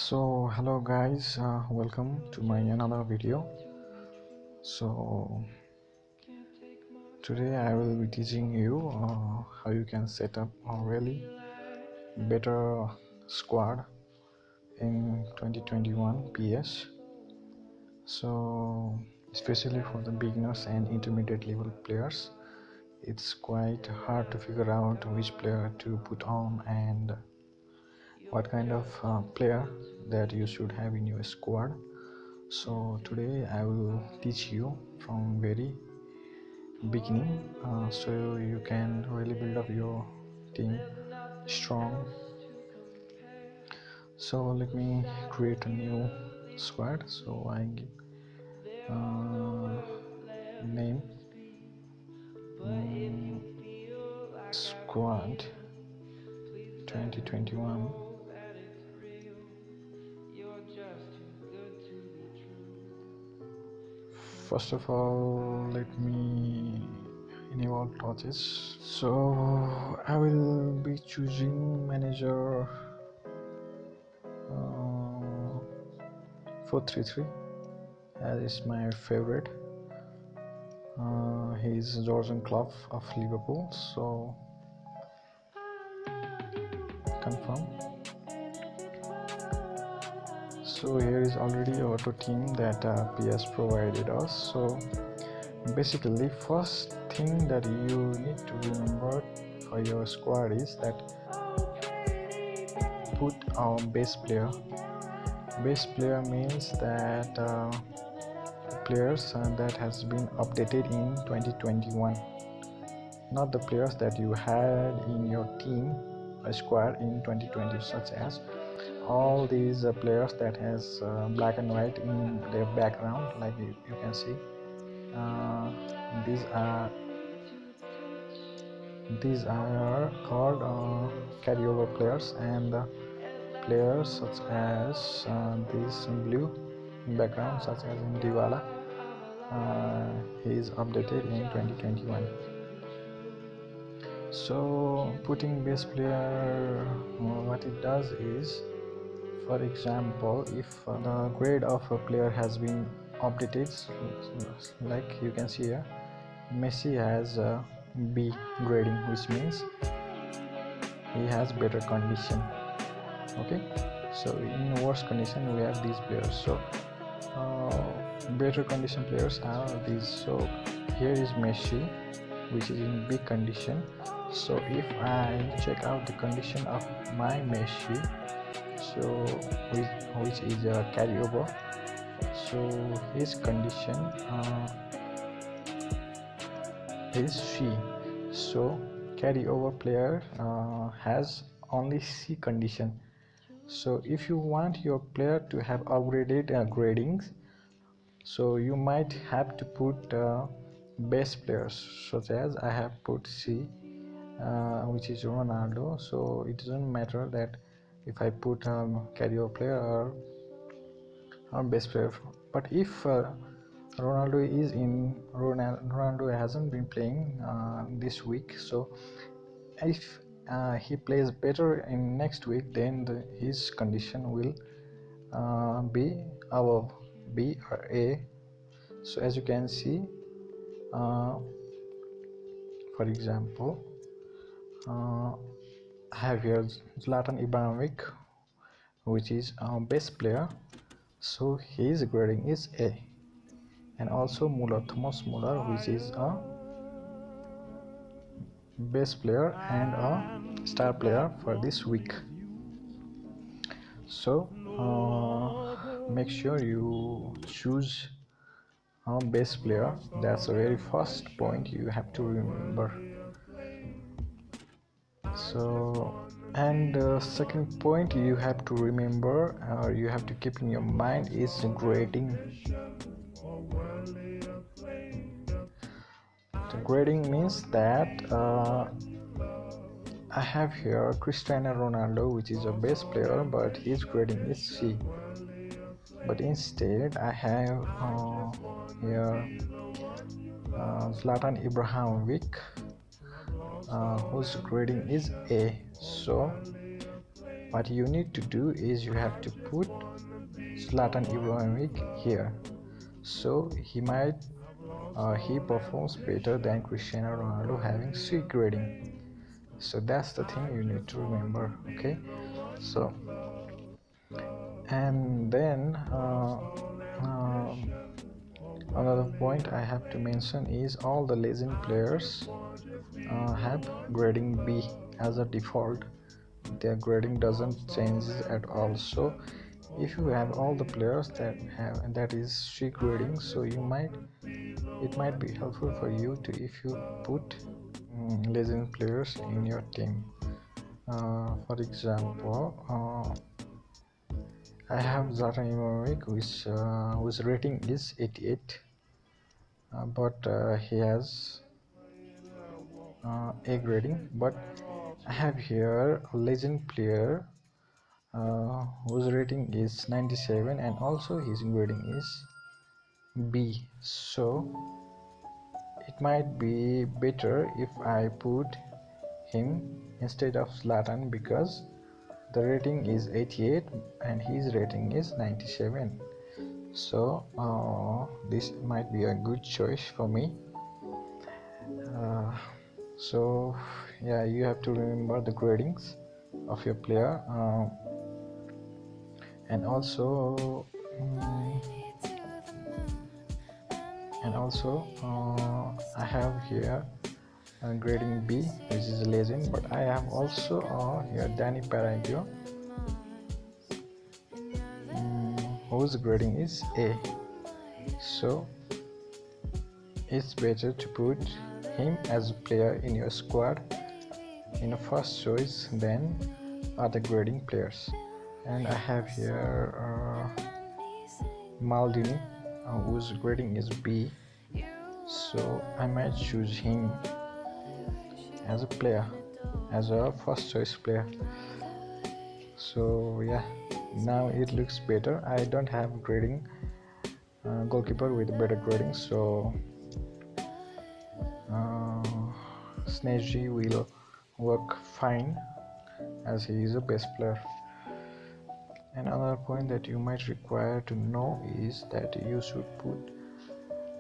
So hello guys, welcome to my another video. So today I will be teaching you how you can set up a really better squad in 2021 PS. So especially for the beginners and intermediate level players, it's quite hard to figure out which player to put on and what kind of player that you should have in your squad. So today I will teach you from very beginning, so you can really build up your team strong. So let me create a new squad. So I give name squad 2021. First of all, let me enable touches. So I will be choosing manager 433 as is my favorite. He's Jurgen Klopp of Liverpool, so confirm. So here is already auto team that PS provided us. So basically, first thing that you need to remember for your squad is that put our base player. Base player means that players that has been updated in 2021, not the players that you had in your team squad in 2020, such as all these players that has black and white in their background, like you can see. These are called carryover players, and players such as this blue background, such as in Diwala, he is updated in 2021. So putting base player, what it does is, for example, if the grade of a player has been updated, like you can see here, Messi has B grading, which means he has better condition. Okay, so in worse condition we have these players. So better condition players are these. So here is Messi, which is in B condition. So if I check out the condition of my Messi, so which is a carryover, so his condition is C. So carryover player has only C condition. So if you want your player to have upgraded gradings, so you might have to put base players, such as I have put C, which is Ronaldo. So it doesn't matter that if I put carryover player or base player. But if Ronaldo is in Ronaldo hasn't been playing this week, so if he plays better in next week, then his condition will be above B or A. So as you can see, for example, I have here Zlatan Ibrahimovic, which is our best player, so his grading is A. And also Thomas Muller, which is a best player and a star player for this week. So make sure you choose a best player. That's the very first point you have to remember. So, and the second point you have to remember, or you have to keep in your mind, is grading. So grading means that I have here Cristiano Ronaldo, which is a best player, but his grading is C. But instead I have here Zlatan Ibrahimovic, whose grading is A. So what you need to do is you have to put Zlatan Ibrahimovic here, so he performs better than Cristiano Ronaldo having C grading. So that's the thing you need to remember. Okay, so and then another point I have to mention is all the legend players have grading B as a default. Their grading doesn't change at all. So if you have all the players that is C grading, so it might be helpful for you to if you put legend players in your team. For example, I have Zlatan Ibrahimovic, whose rating is 88, but he has A grading. But I have here a legend player whose rating is 97 and also his grading is B. So it might be better if I put him instead of Zlatan because the rating is 88 and his rating is 97. So this might be a good choice for me. So yeah, you have to remember the gradings of your player, and also I have here grading B, which is a legend, but I have also here Danny Paradio, whose grading is A. So it's better to put him as a player in your squad in a first choice than other grading players. And I have here Maldini, whose grading is B, so I might choose him as a player, as a first choice player. So yeah, now it looks better. I don't have grading goalkeeper with better grading, so Sneji will work fine as he is a best player. And another point that you might require to know is that you should put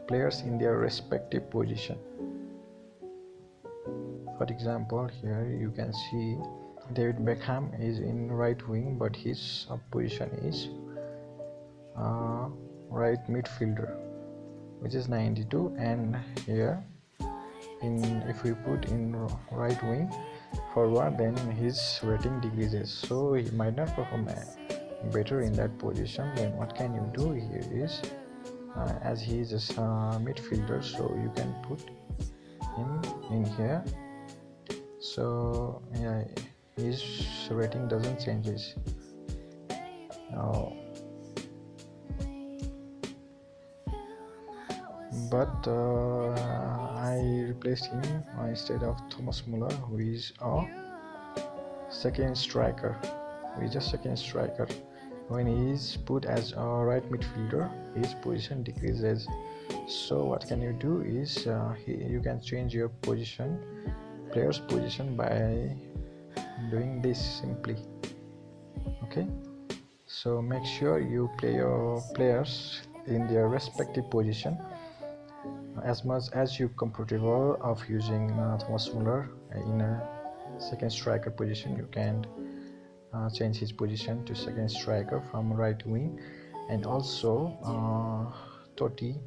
players in their respective position. For example, here you can see David Beckham is in right wing, but his position is right midfielder, which is 92, and here if we put in right wing forward, then his rating decreases, so he might not perform better in that position. Then what can you do here is as he is a midfielder, so you can put him in here, so yeah, his rating doesn't change. Now but I replaced him instead of Thomas Muller, who is a second striker. When he is put as a right midfielder, his position decreases. So what can you do is you can change your player's position by doing this simply. Okay, so make sure you play your players in their respective position. As much as you're comfortable of using Thomas Muller in a second striker position, you can change his position to second striker from right wing. And also Totti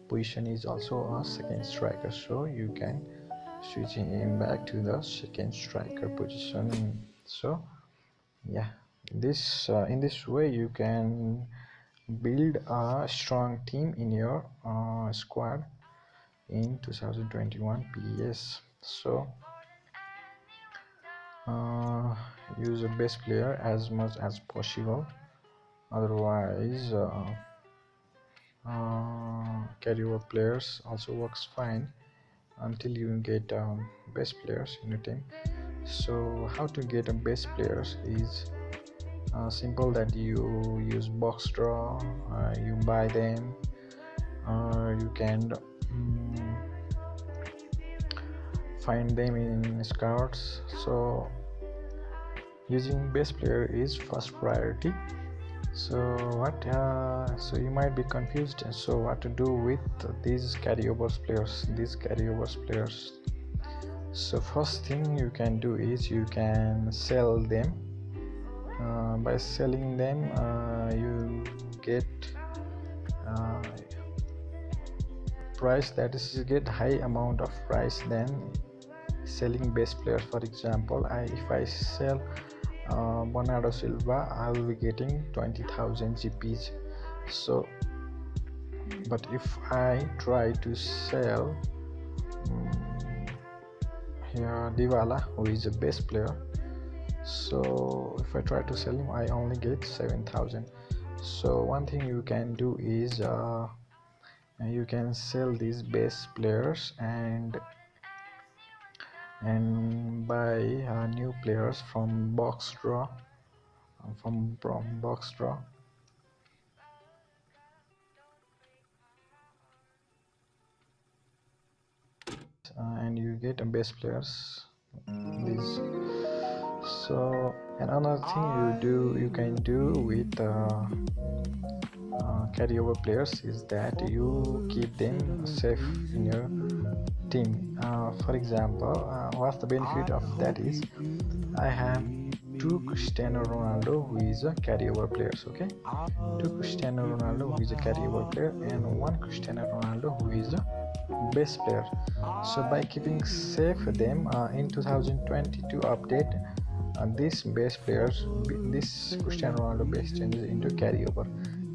position is also a second striker, so you can switch him back to the second striker position. So yeah, this in this way you can build a strong team in your squad in 2021 PES. So use a best player as much as possible, otherwise carryover players also works fine until you get best players in your team. So how to get a best players is simple, that you use box draw, you buy them, you can find them in scouts. So Using best player is first priority. So so you might be confused, so what to do with these carryovers players. So first thing you can do is you can sell them. By selling them you get price, that is, you get high amount of price than selling best players. For example, if I sell Bernardo Silva, I will be getting 20,000 GPs. So but if I try to sell here Dybala, who is the best player, so if I try to sell him, I only get 7,000. So one thing you can do is you can sell these best players and buy new players from box draw, and you get best players these. So another thing you can do with carryover players is that you keep them safe in your team. For example, what's the benefit of that is I have two Cristiano Ronaldo who is a carryover players. Okay, two Cristiano Ronaldo who is a carryover player and one Cristiano Ronaldo who is a best player. So by keeping safe them in 2022 update, this best players, this Cristiano Ronaldo base changes into carryover.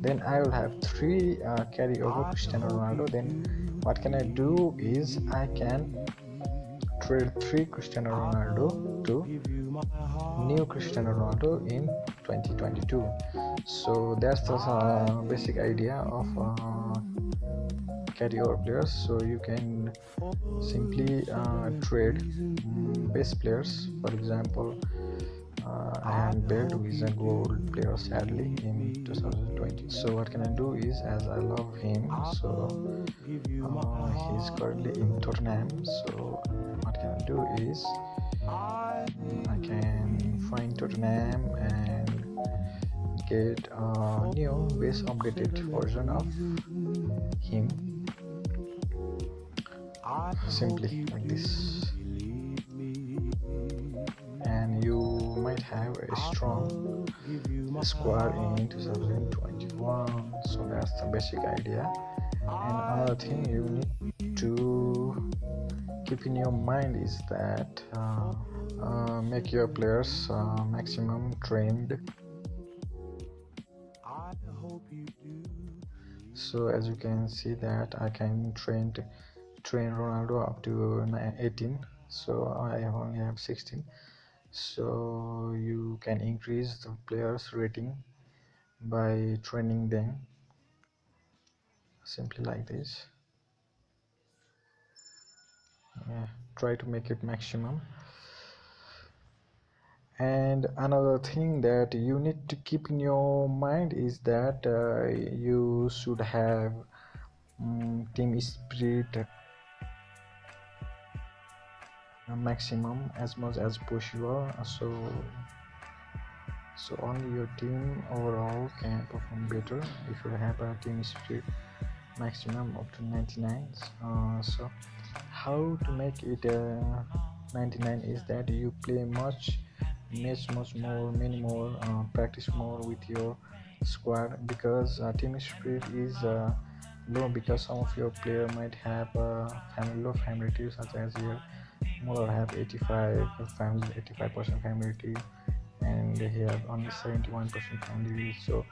Then I will have three carryover Cristiano Ronaldo. Then what can I do is I can trade three Cristiano Ronaldo to new Cristiano Ronaldo in 2022. So that's the basic idea of carryover players. So you can simply trade best players. For example, I have Bale, who is a gold player sadly in 2020. So what can I do is, as I love him, so he's currently in Tottenham. So what can I do is I can find Tottenham and get a new base updated version of him, simply like this, and you might have a strong squad in 2021. So that's the basic idea. And another thing you need to keep in your mind is that make your players maximum trained. So as you can see that I can train Ronaldo up to 18, so I only have 16. So you can increase the players rating by training them simply like this. Yeah, try to make it maximum. And another thing that you need to keep in your mind is that you should have team spirit maximum as much as possible. So only your team overall can perform better if you have a team spirit maximum up to 99. So how to make it 99 is that you play much more, many more, practice more with your squad, because team spirit is low because some of your player might have low family, such as here Muller have 85% family, and he have only 71% family. So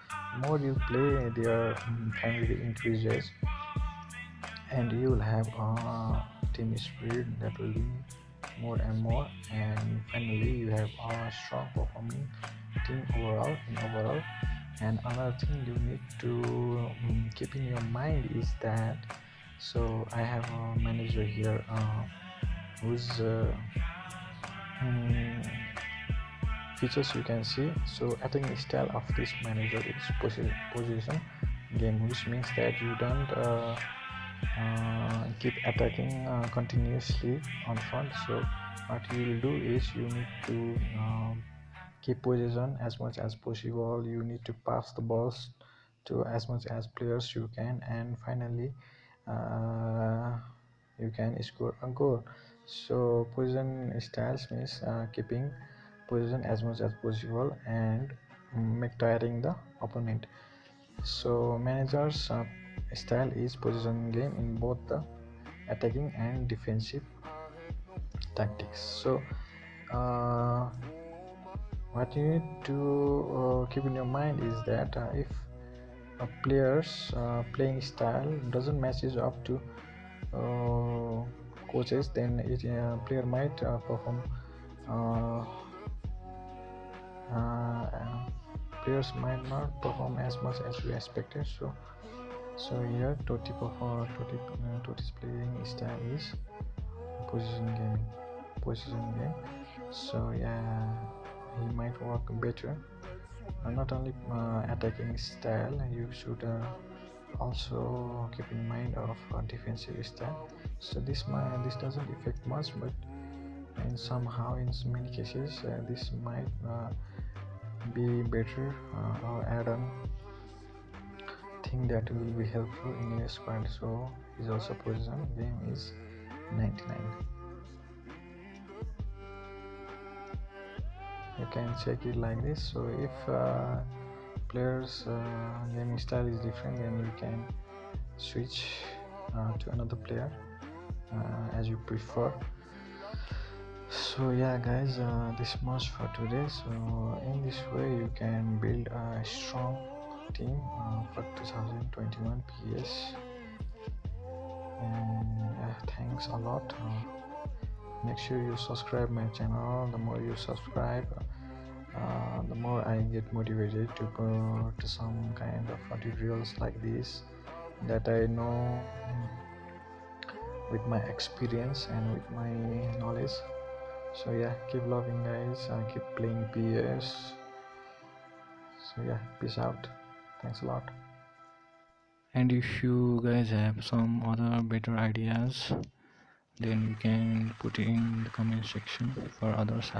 more you play, their family increases, and you will have team spirit that will be more and more, and finally you have a strong performing team overall. And another thing you need to keep in your mind is that, so I have a manager here whose features you can see. So attacking style of this manager is position game, which means that you don't keep attacking continuously on front. So what you will do is you need to keep possession as much as possible. You need to pass the balls to as much as players you can, and finally you can score a goal. So possession styles means keeping possession as much as possible and make tiring the opponent. So managers style is possession game in both the attacking and defensive tactics. So uh, what you need to keep in your mind is that if a player's playing style doesn't matches up to coaches, then it player might perform uh, players might not perform as much as we expected. So here Toti's playing style is position game. So yeah, he might work better. Not only attacking style, you should also keep in mind of defensive style. So this doesn't affect much, but in many cases this might be better or add-on thing that will be helpful in your squad. So is also position game is 99. You can check it like this. So if players gaming style is different, then you can switch to another player as you prefer. So yeah guys, this much for today. So in this way you can build a strong team for 2021 PS. And thanks a lot. Make sure you subscribe my channel. The more you subscribe, the more I get motivated to go to some kind of tutorials like this that I know with my experience and with my knowledge. So yeah, keep loving guys, keep playing PS. So yeah, peace out. Thanks a lot. And if you guys have some other better ideas, then you can put it in the comment section for others.